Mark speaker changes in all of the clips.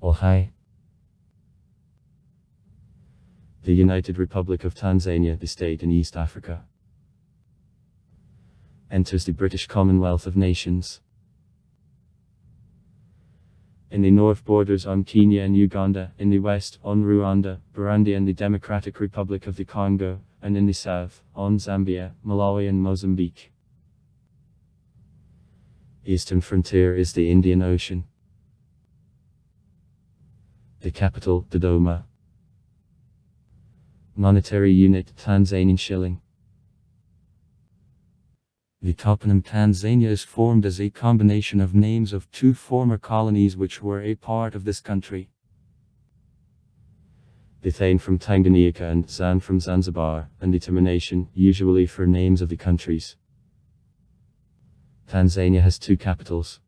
Speaker 1: Oh hi. The United Republic of Tanzania, the state in East Africa, enters the British Commonwealth of Nations. In the north borders on Kenya and Uganda, in the west on Rwanda, Burundi and the Democratic Republic of the Congo, and in the south on Zambia, Malawi and Mozambique. Eastern frontier is the Indian Ocean. The capital, Dodoma. Monetary unit, Tanzanian shilling. The toponym Tanzania is formed as a combination of names of two former colonies which were a part of this country. The Thane from Tanganyika and Zan from Zanzibar, and the termination, usually for names of the countries. Tanzania has two capitals.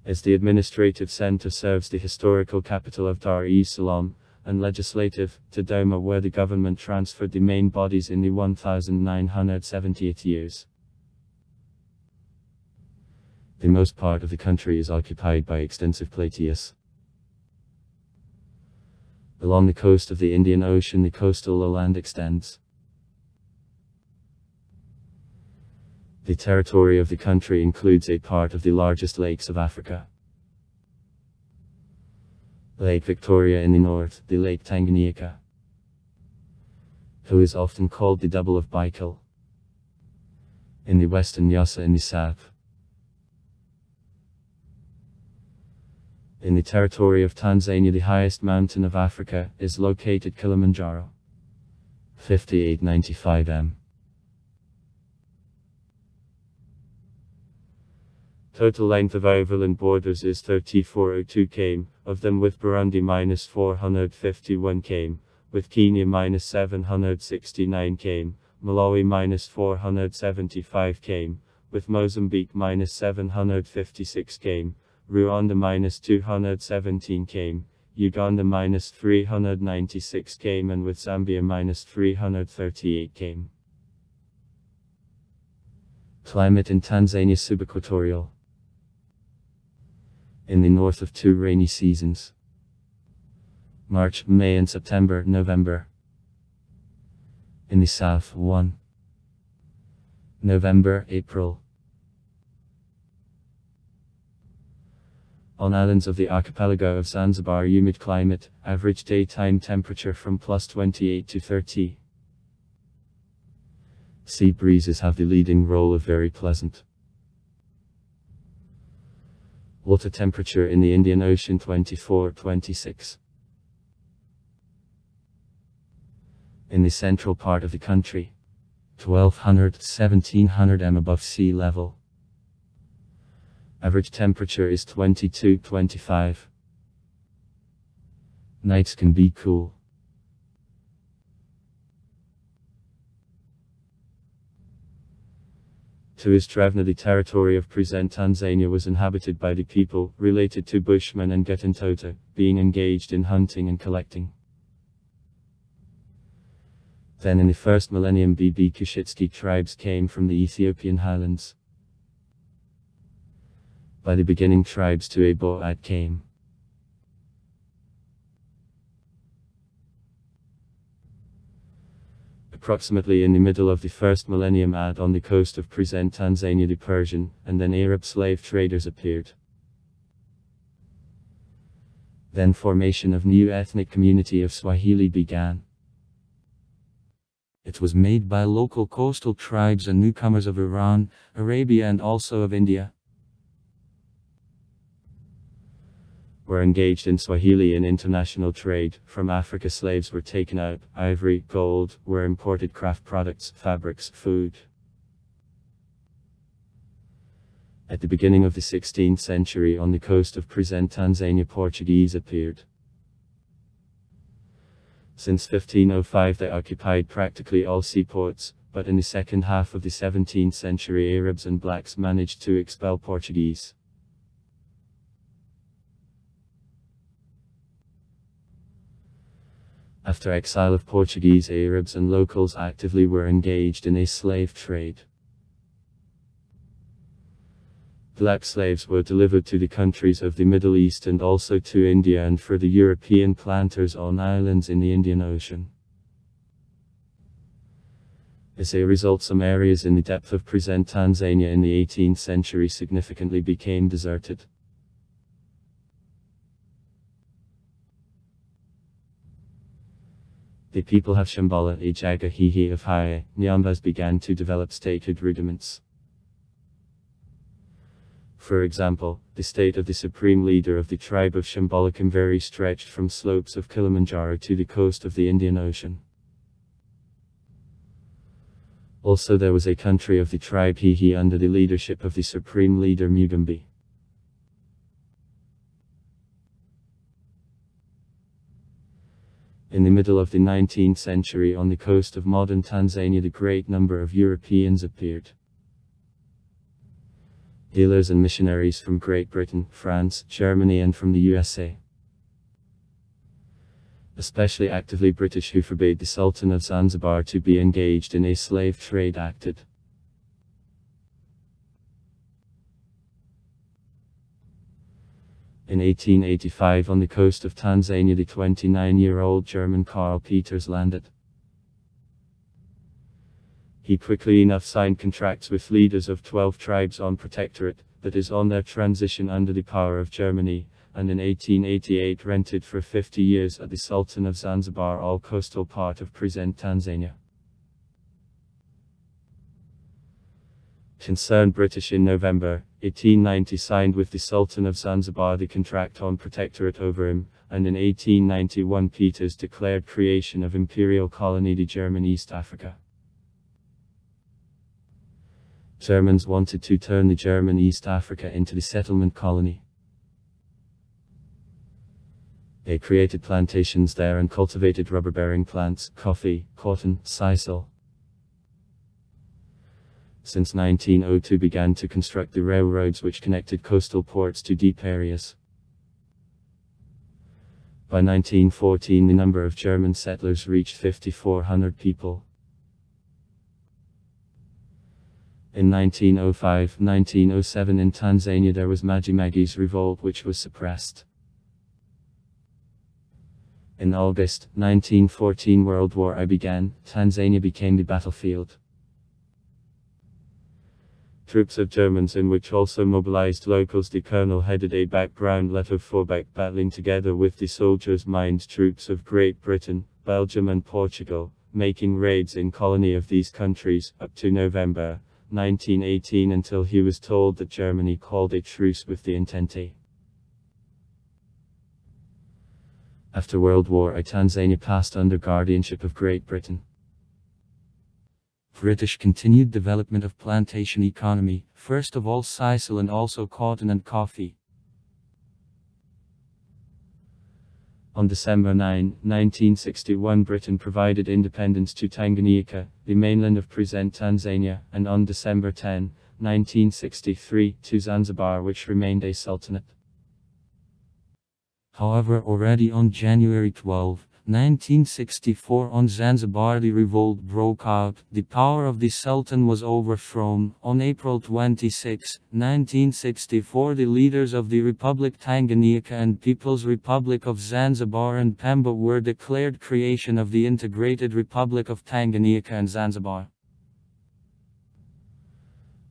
Speaker 1: As the administrative center serves the historical capital of Dar es Salaam, and legislative, Dodoma, where the government transferred the main bodies in the 1978 years. The most part of the country is occupied by extensive plateaus. Along the coast of the Indian Ocean the coastal lowland extends. The territory of the country includes a part of the largest lakes of Africa. Lake Victoria in the north, the Lake Tanganyika, who is often called the Double of Baikal. In the west and Nyasa in the south. In the territory of Tanzania the highest mountain of Africa is located Kilimanjaro, 5895 m. Total length of overland borders is 3402 km, of them with Burundi -451 km, with Kenya -769 km, Malawi -475 km, with Mozambique -756 km, Rwanda -217 km, Uganda -396 km and with Zambia -338 km. Climate in Tanzania subequatorial. In the north of two rainy seasons. March, May and September, November. In the south, 1. November, April. On islands of the archipelago of Zanzibar humid climate, average daytime temperature from +28 to 30. Sea breezes have the leading role of very pleasant. Water temperature in the Indian Ocean 24-26. In the central part of the country, 1200-1700 m above sea level. Average temperature is 22-25. Nights can be cool. To Istravna the territory of present Tanzania was inhabited by the people, related to Bushmen and Getintota, being engaged in hunting and collecting. Then in the first millennium BB Kushitski tribes came from the Ethiopian highlands. By the beginning tribes to Aboat came. Approximately in the middle of the first millennium on the coast of present Tanzania the Persian, and then Arab slave traders appeared. Then formation of new ethnic community of Swahili began. It was made by local coastal tribes and newcomers of Iran, Arabia and also of India. Were engaged in Swahili in international trade. From Africa slaves were taken out, ivory, gold, were imported craft products, fabrics, food. At the beginning of the 16th century on the coast of present Tanzania Portuguese appeared. Since 1505 they occupied practically all seaports, but in the second half of the 17th century Arabs and blacks managed to expel Portuguese. After exile of Portuguese, Arabs and locals actively were engaged in a slave trade. Black slaves were delivered to the countries of the Middle East and also to India and for the European planters on islands in the Indian Ocean. As a result, some areas in the depth of present Tanzania in the 18th century significantly became deserted. The people of Shambhala, Ijaga Hihi of Haye, Nyambas began to develop statehood rudiments. For example, the state of the supreme leader of the tribe of Shambhala Kimveri stretched from slopes of Kilimanjaro to the coast of the Indian Ocean. Also there was a country of the tribe Hihi under the leadership of the supreme leader Mugambi. In the middle of the 19th century on the coast of modern Tanzania the great number of Europeans appeared. Dealers and missionaries from Great Britain, France, Germany and from the USA. Especially actively British who forbade the Sultan of Zanzibar to be engaged in a slave trade acted. In 1885 on the coast of Tanzania the 29-year-old German Karl Peters landed. He quickly enough signed contracts with leaders of 12 tribes on protectorate, that is on their transition under the power of Germany, and in 1888 rented for 50 years at the Sultan of Zanzibar all coastal part of present Tanzania. Concerned British in November 1890 signed with the Sultan of Zanzibar the contract on protectorate over him, and in 1891 Peters declared creation of imperial colony de German East Africa. Germans wanted to turn the German East Africa into the settlement colony. They created plantations there and cultivated rubber-bearing plants, coffee, cotton, sisal. Since 1902 began to construct the railroads which connected coastal ports to deep areas. By 1914 the number of German settlers reached 5,400 people. In 1905-1907 in Tanzania there was Majimagi's revolt which was suppressed. In August 1914 World War I began, Tanzania became the battlefield. Troops of Germans in which also mobilized locals. The colonel headed a background letter for back battling together with the soldiers mined troops of Great Britain, Belgium and Portugal, making raids in colony of these countries, up to November 1918 until he was told that Germany called a truce with the Entente. After World War I Tanzania passed under guardianship of Great Britain. British continued development of plantation economy, first of all sisal and also cotton and coffee. On December 9, 1961 Britain provided independence to Tanganyika, the mainland of present Tanzania, and on December 10, 1963 to Zanzibar which remained a sultanate. However already on January 12, 1964 on Zanzibar the revolt broke out, the power of the Sultan was overthrown. On April 26, 1964 the leaders of the Republic Tanganyika and People's Republic of Zanzibar and Pemba were declared creation of the Integrated Republic of Tanganyika and Zanzibar.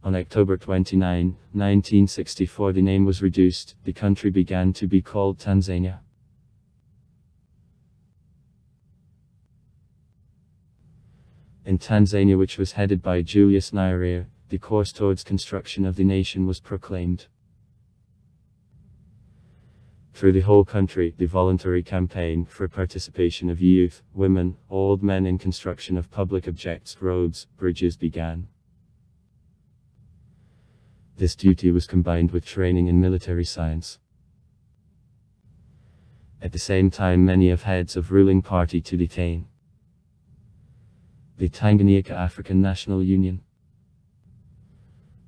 Speaker 1: On October 29, 1964 the name was reduced, the country began to be called Tanzania. In Tanzania which was headed by Julius Nyerere, the course towards construction of the nation was proclaimed. Through the whole country, the voluntary campaign for participation of youth, women, old men in construction of public objects, roads, bridges began. This duty was combined with training in military science. At the same time many of heads of ruling party to detain. The Tanganyika African National Union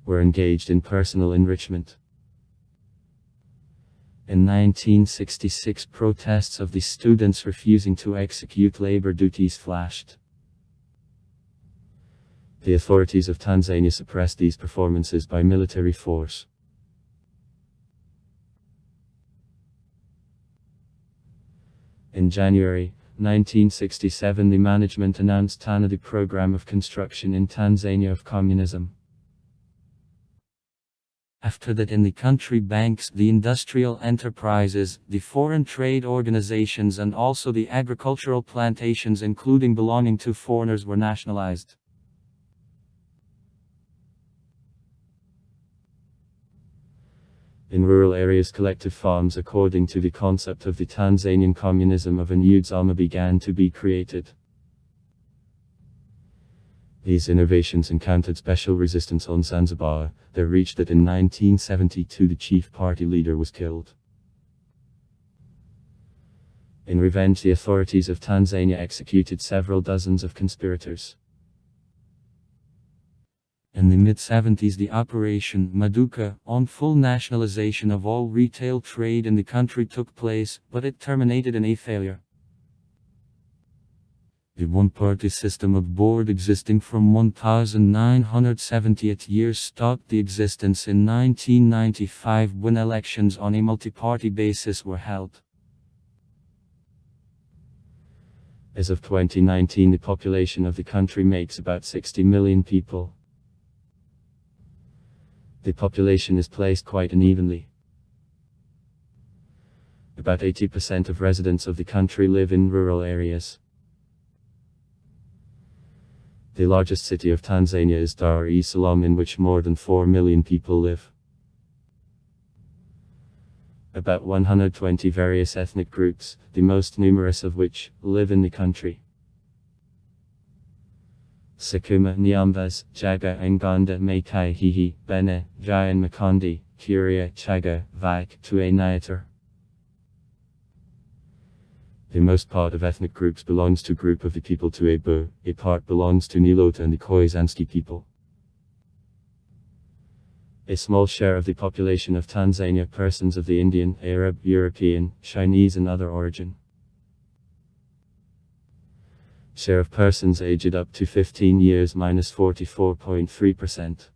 Speaker 1: were engaged in personal enrichment. In 1966 protests of the students refusing to execute labor duties flashed. The authorities of Tanzania suppressed these performances by military force. In January 1967, the management announced the program of construction in Tanzania of communism. After that, in the country, banks, the industrial enterprises, the foreign trade organizations, and also the agricultural plantations including belonging to foreigners were nationalized. In rural areas, collective farms according to the concept of the Tanzanian communism of a new Zama began to be created. These innovations encountered special resistance on Zanzibar. They reached that in 1972 the chief party leader was killed. In revenge, the authorities of Tanzania executed several dozens of conspirators. In the mid-70s, the Operation Maduka, on full nationalization of all retail trade in the country, took place, but it terminated in a failure. The one-party system of board existing from 1978 years stopped the existence in 1995 when elections on a multi-party basis were held. As of 2019, the population of the country makes about 60 million people. The population is placed quite unevenly. About 80% of residents of the country live in rural areas. The largest city of Tanzania is Dar es Salaam, in which more than 4 million people live. About 120 various ethnic groups, the most numerous of which live in the country. Sakuma, Nyambas, Jaga, Nganda, Maikai, Hihi, Bene, Jayan, Makondi, Kuria, Chaga, Vaik, Tue Nyatur. The most part of ethnic groups belongs to group of the people Tuebu, a part belongs to Nilota and the Khoisanski people. A small share of the population of Tanzania persons of the Indian, Arab, European, Chinese and other origin. Share of persons aged up to 15 years -44.3%.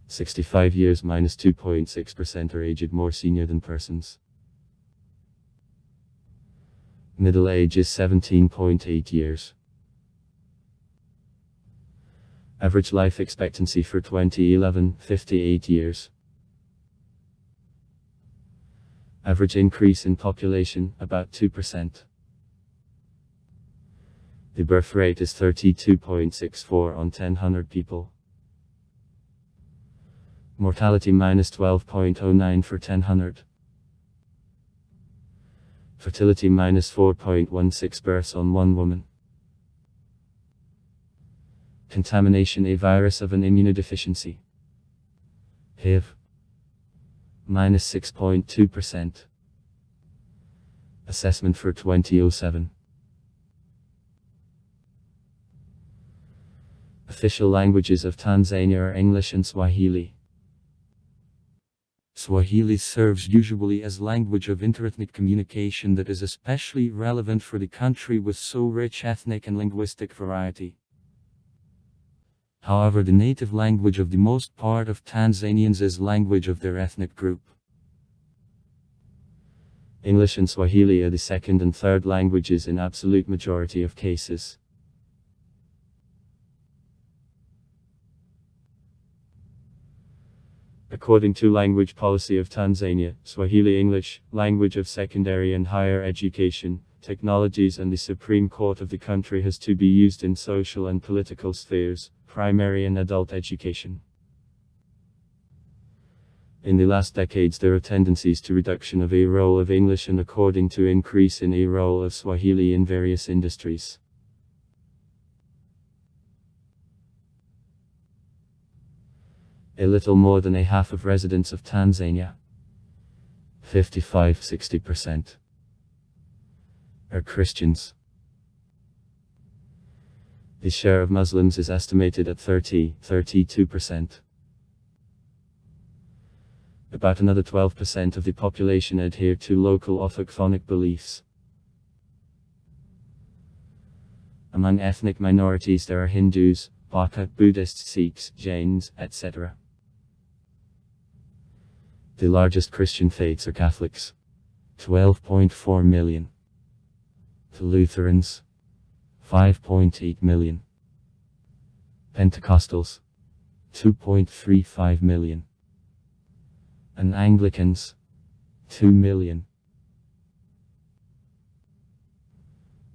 Speaker 1: 65 years -2.6% are aged more senior than persons. Middle age is 17.8 years. Average life expectancy for 2011, 58 years. Average increase in population, about 2%. The birth rate is 32.64 on 1,000 people. Mortality -12.09 for 1,000. Fertility -4.16 births on one woman. Contamination, a virus of an immunodeficiency. HIV -6.2%. Assessment for 2007. Official languages of Tanzania are English and Swahili. Swahili serves usually as language of interethnic communication that is especially relevant for the country with so rich ethnic and linguistic variety. However, the native language of the most part of Tanzanians is language of their ethnic group. English and Swahili are the second and third languages in absolute majority of cases. According to language policy of Tanzania, Swahili English, language of secondary and higher education, technologies and the Supreme Court of the country has to be used in social and political spheres, primary and adult education. In the last decades there are tendencies to reduction of a role of English and according to increase in a role of Swahili in various industries. A little more than a half of residents of Tanzania, 55–60%, are Christians. The share of Muslims is estimated at 32%. About another 12% of the population adhere to local orthophonic beliefs. Among ethnic minorities there are Hindus, Baka, Buddhists, Sikhs, Jains, etc. The largest Christian faiths are Catholics, 12.4 million. To Lutherans, 5.8 million. Pentecostals, 2.35 million. And Anglicans, 2 million.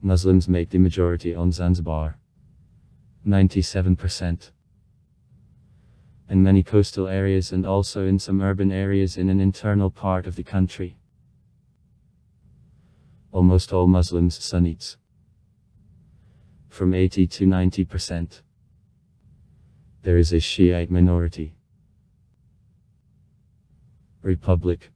Speaker 1: Muslims make the majority on Zanzibar, 97%. In many coastal areas and also in some urban areas in an internal part of the country. Almost all Muslims Sunnites, from 80 to 90%. There is a Shiite minority. Republic.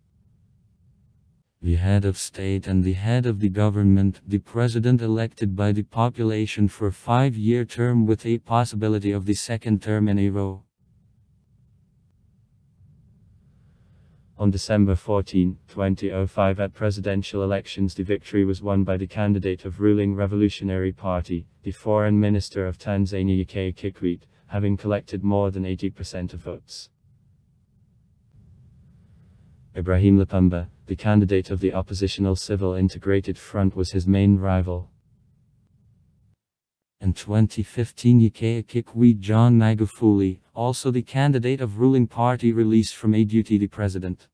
Speaker 1: The head of state and the head of the government, the president elected by the population for a 5-year term with a possibility of the second term in a row. On December 14, 2005 at presidential elections, the victory was won by the candidate of ruling Revolutionary Party, the Foreign Minister of Tanzania Kikwete, having collected more than 80% of votes. Ibrahim Lipumba, the candidate of the oppositional Civil Integrated Front, was his main rival. In 2015, Kikwete John Magufuli, also the candidate of ruling party, released from a duty the president.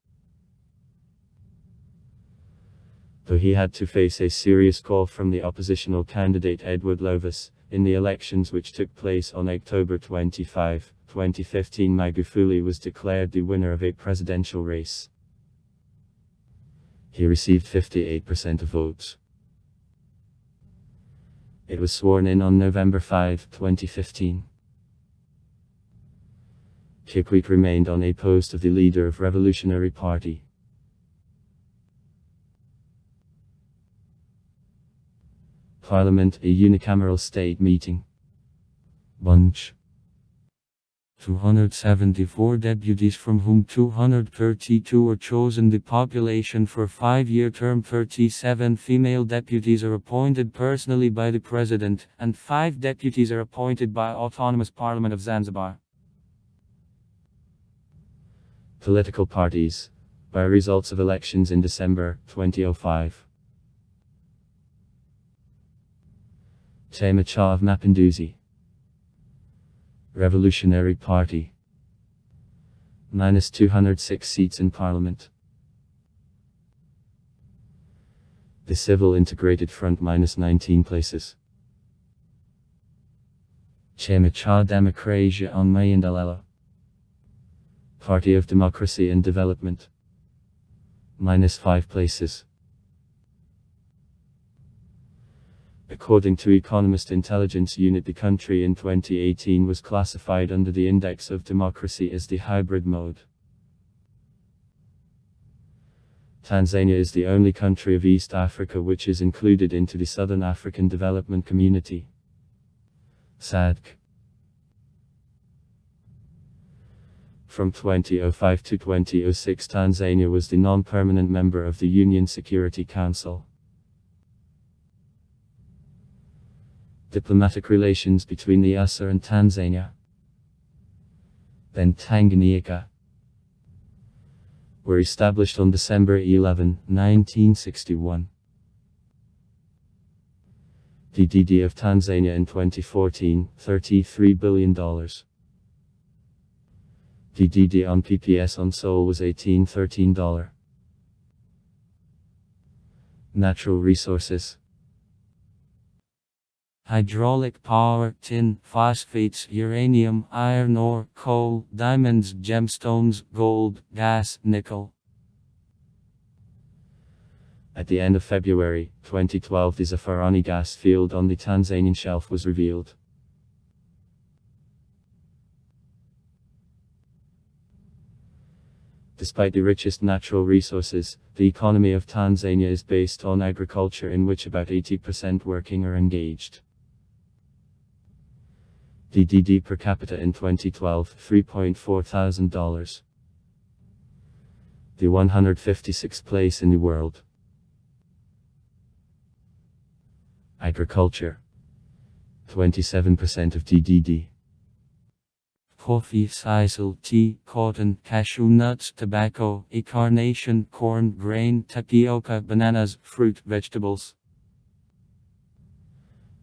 Speaker 1: Though he had to face a serious call from the oppositional candidate Edward Lovis, in the elections which took place on October 25, 2015, Magufuli was declared the winner of a presidential race. He received 58% of votes. It was sworn in on November 5, 2015. Kikwete remained on a post of the leader of Revolutionary Party. Parliament, a unicameral state meeting. Bunch. 274 deputies, from whom 232 are chosen the population for a 5-year term. 37 female deputies are appointed personally by the president, and 5 deputies are appointed by Autonomous Parliament of Zanzibar. Political parties. By results of elections in December 2005. Chama cha of Mapinduzi. Revolutionary Party, -206 seats in Parliament. The Civil Integrated Front, -19 places. Chama cha Democracia on Maendeleo. Party of Democracy and Development, -5 places. According to Economist Intelligence Unit, the country in 2018 was classified under the Index of Democracy as the hybrid mode. Tanzania is the only country of East Africa which is included into the Southern African Development Community, SADC. From 2005 to 2006, Tanzania was the non-permanent member of the Union Security Council. Diplomatic relations between the USA and Tanzania, then Tanganyika, were established on December 11, 1961. The DD of Tanzania in 2014, $33 billion. The DD on PPS on Seoul was $1813. Natural resources. Hydraulic power, tin, phosphates, uranium, iron ore, coal, diamonds, gemstones, gold, gas, nickel. At the end of February 2012, the Zafarani gas field on the Tanzanian shelf was revealed. Despite the richest natural resources, the economy of Tanzania is based on agriculture, in which about 80% working are engaged. The DD per capita in 2012, $3.4 thousand. The 156th place in the world. Agriculture, 27% of GDP.
Speaker 2: coffee, sisal, tea, cotton, cashew nuts, tobacco, carnation, corn, grain, tapioca, bananas, fruit, vegetables.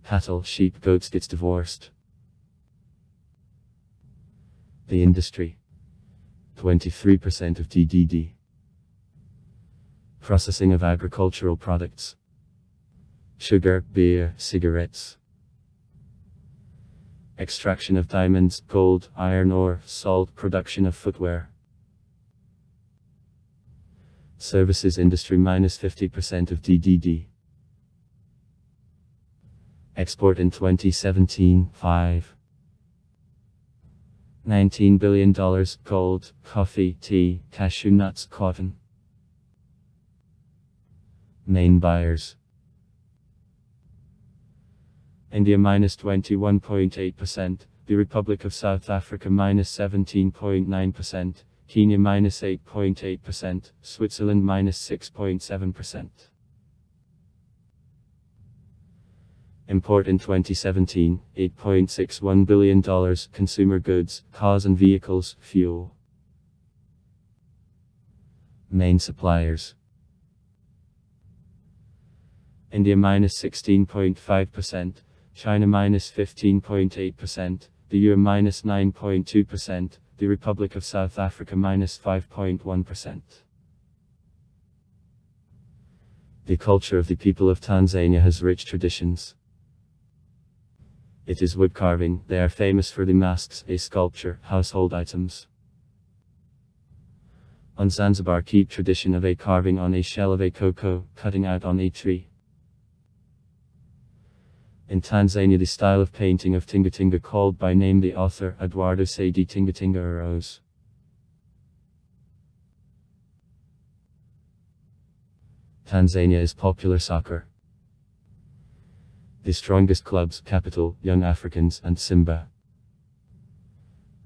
Speaker 1: Cattle, sheep, goats gets divorced. The industry. 23% of GDP. Processing of agricultural products. Sugar, beer, cigarettes. Extraction of diamonds, gold, iron ore, salt, production of footwear. Services industry -50% of GDP. Export in 2017, $19 billion, gold, coffee, tea, cashew nuts, cotton. Main buyers. India -21.8%, the Republic of South Africa -17.9%, Kenya -8.8%, Switzerland -6.7%. Import in 2017, $8.61 billion, consumer goods, cars and vehicles, fuel. Main suppliers. India -16.5%, China -15.8%, the EU -9.2%, the Republic of South Africa -5.1%. The culture of the people of Tanzania has rich traditions. It is wood carving. They are famous for the masks, a sculpture, household items. On Zanzibar, keep tradition of a carving on a shell of a cocoa, cutting out on a tree. In Tanzania, the style of painting of Tingatinga, called by name the author Eduardo Saidi Tingatinga, arose. Tanzania is popular soccer. The strongest clubs: Capital, Young Africans, and Simba.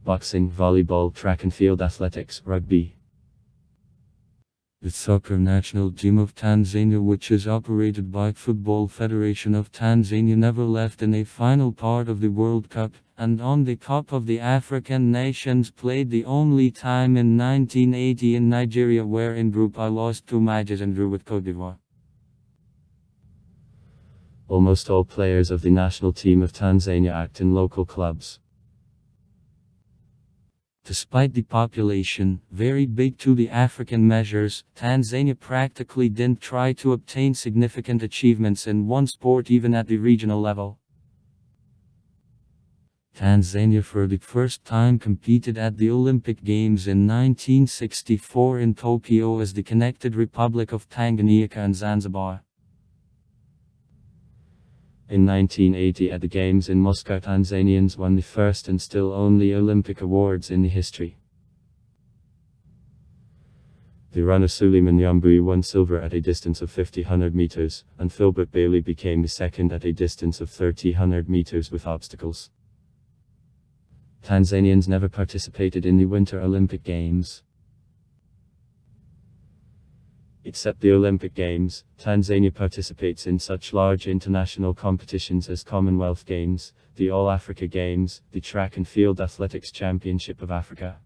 Speaker 1: Boxing, volleyball, track and field athletics, rugby.
Speaker 2: The soccer national team of Tanzania, which is operated by Football Federation of Tanzania, never left in a final part of the World Cup, and on the Cup of the African Nations played the only time in 1980 in Nigeria, where in Group I lost 2 matches and drew with Côte d'Ivoire.
Speaker 1: Almost all players of the national team of Tanzania act in local clubs.
Speaker 2: Despite the population, very big to the African measures, Tanzania practically didn't try to obtain significant achievements in one sport even at the regional level. Tanzania for the first time competed at the Olympic Games in 1964 in Tokyo as the Connected Republic of Tanganyika and Zanzibar.
Speaker 1: In 1980 at the Games in Moscow, Tanzanians won the first and still only Olympic awards in the history. The runner Suleiman Yambui won silver at a distance of 50-100 meters, and Philbert Bailey became the second at a distance of 30-100 meters with obstacles. Tanzanians never participated in the Winter Olympic Games. Except the Olympic Games, Tanzania participates in such large international competitions as Commonwealth Games, the All-Africa Games, the Track and Field Athletics Championship of Africa.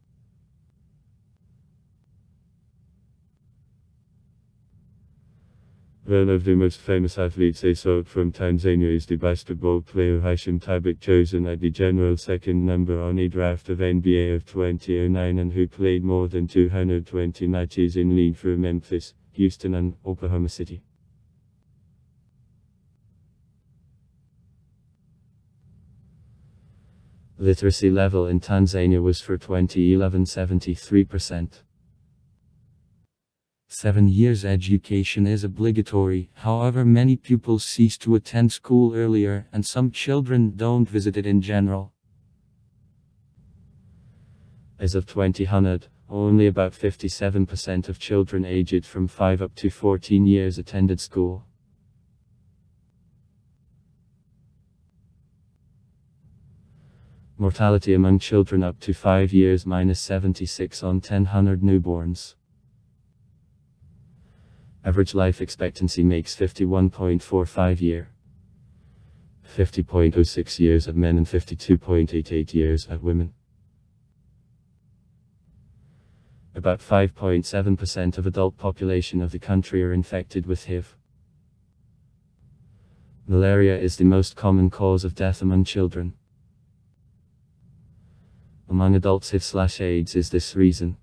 Speaker 1: One of the most famous athletes from Tanzania is the basketball player Hashim Thabit, chosen at the general second number on a draft of NBA of 2009 and who played more than 220 matches in league for Memphis, Houston and Oklahoma City. Literacy level in Tanzania was for 2011 73%.
Speaker 2: 7 years education is obligatory, however many pupils cease to attend school earlier and some children don't visit it in general.
Speaker 1: As of 2000, only about 57% of children aged from 5 up to 14 years attended school. Mortality among children up to 5 years -76 on 1,000 newborns. Average life expectancy makes 51.45 year. 50.06 years at men and 52.88 years at women. About 5.7% of adult population of the country are infected with HIV. Malaria is the most common cause of death among children. Among adults, HIV/AIDS is this reason.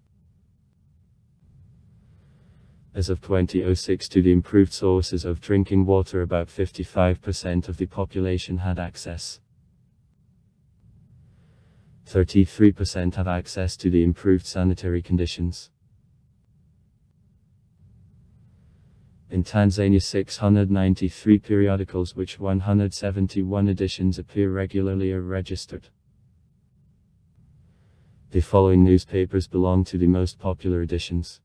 Speaker 1: As of 2006, to the improved sources of drinking water, about 55% of the population had access. 33% have access to the improved sanitary conditions. In Tanzania, 693 periodicals, which 171 editions appear regularly, are registered. The following newspapers belong to the most popular editions.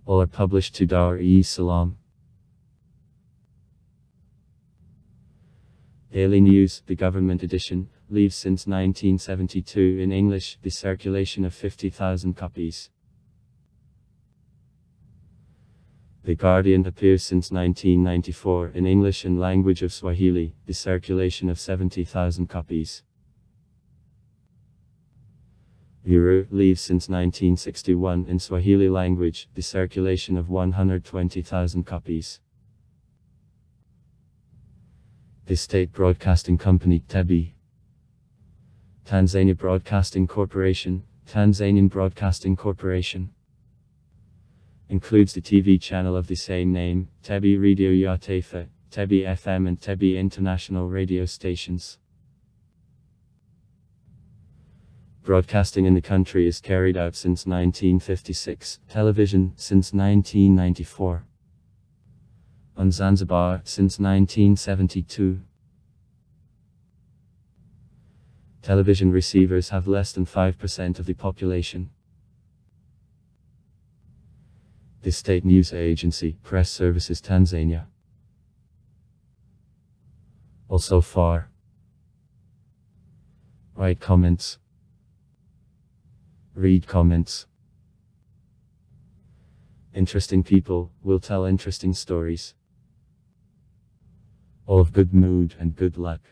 Speaker 1: All are published to Dar es Salaam. Daily News, the government edition, leaves since 1972 in English, the circulation of 50,000 copies. The Guardian appears since 1994 in English and language of Swahili, the circulation of 70,000 copies. Uhuru leaves since 1961 in Swahili language, the circulation of 120,000 copies. The State Broadcasting Company, TEBI. Tanzania Broadcasting Corporation, Tanzanian Broadcasting Corporation. Includes the TV channel of the same name, TEBI Radio ya Taifa, TEBI FM and TEBI International radio stations. Broadcasting in the country is carried out since 1956, television since 1994. On Zanzibar since 1972. Television receivers have less than 5% of the population. The State News Agency, Press Services Tanzania. Also far. Write comments. Read comments. Interesting people will tell interesting stories. All of good mood and good luck.